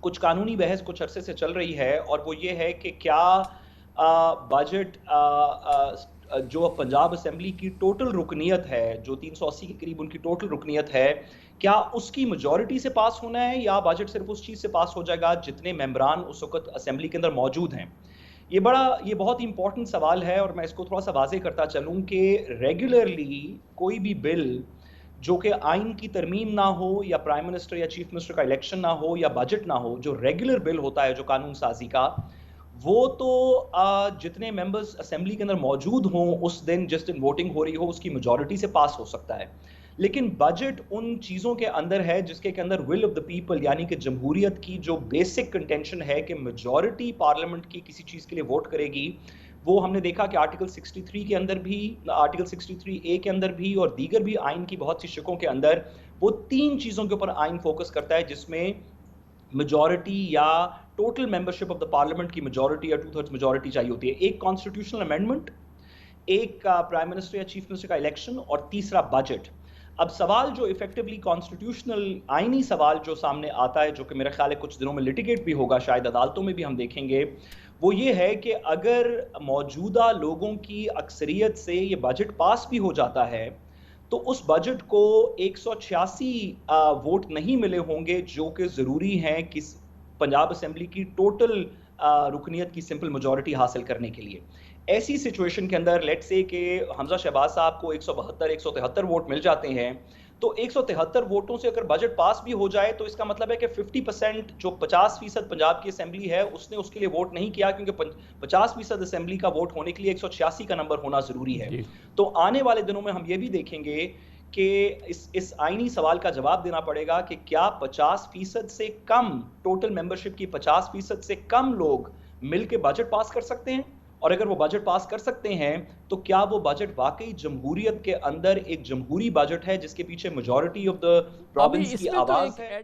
कुछ कानूनी बहस कुछ अरसे से चल रही है, और वो ये है कि क्या बजट जो पंजाब असेंबली की टोटल रुकनीत है, जो 380 के करीब उनकी टोटल रुकनीत है, क्या उसकी मेजॉरिटी से पास होना है, या बजट सिर्फ उस चीज़ से पास हो जाएगा जितने मेंबरान उस वक्त असेंबली के अंदर मौजूद हैं। ये बहुत ही इंपॉर्टेंट सवाल है, और मैं इसको थोड़ा सा वाज़ेह करता चलूँ कि रेगुलरली कोई भी बिल जो कि आइन की तरमीम ना हो, या प्राइम मिनिस्टर या चीफ मिनिस्टर का इलेक्शन ना हो, या बजट ना हो, जो रेगुलर बिल होता है जो कानून साजी का, वो तो जितने मेंबर्स असेंबली के अंदर मौजूद हों उस दिन, जिस दिन वोटिंग हो रही हो, उसकी मेजॉरिटी से पास हो सकता है। लेकिन बजट उन चीज़ों के अंदर है जिसके के अंदर विल ऑफ द पीपल, यानी कि जमहूरियत की जो बेसिक कंटेंशन है कि मेजॉरिटी पार्लियामेंट की किसी चीज़ के लिए वोट करेगी, वो हमने देखा कि आर्टिकल 63 के अंदर भी, आर्टिकल 63 ए के अंदर भी, और दीगर भी आइन की बहुत सी शिकों के अंदर वो 3 चीज़ों के ऊपर आइन फोकस करता है, जिसमें मेजॉरिटी या total membership of the parliament की मेजॉरिटी या 2/3 मेजॉरिटी चाहिए होती है। एक कॉन्स्टिट्यूशनल अमेंडमेंट, एक प्राइम मिनिस्टर या चीफ मिनिस्टर का इलेक्शन, और तीसरा बजट। अब सवाल जो इफेक्टिवली कॉन्स्टिट्यूशनल आईनी सवाल जो सामने आता है, जो कि मेरा ख्याल है कुछ दिनों में लिटिगेट भी होगा, शायद अदालतों में भी हम देखेंगे, वो ये है कि अगर मौजूदा लोगों की अक्सरियत से ये बजट पास भी हो जाता है, तो उस बजट को 186 वोट नहीं मिले होंगे जो कि ज़रूरी हैं कि पंजाब असेंबली की टोटल रुकनीत की सिंपल मेजॉरिटी हासिल करने के लिए। ऐसी सिचुएशन के अंदर लेट्स से कि हमजा शहबाज साहब को 172 173 वोट मिल जाते हैं, तो 173 वोटों से अगर बजट पास भी हो जाए तो इसका मतलब है कि 50% जो 50% पंजाब की असेंबली है उसने उसके लिए वोट नहीं किया, क्योंकि 50% असेंबली का वोट होने के लिए 186 का नंबर होना जरूरी है। जी। तो आने वाले दिनों में हम ये भी देखेंगे कि इस आईनी सवाल का जवाब देना पड़ेगा कि क्या 50% से कम, टोटल मेंबरशिप की 50% से कम लोग मिलकर बजट पास कर सकते हैं, और अगर वो बजट पास कर सकते हैं तो क्या वो बजट वाकई जमहूरियत के अंदर एक जमहूरी बजट है जिसके पीछे मेजॉरिटी ऑफ द अभी प्रोविंस की इसमें तो आवाज एक है।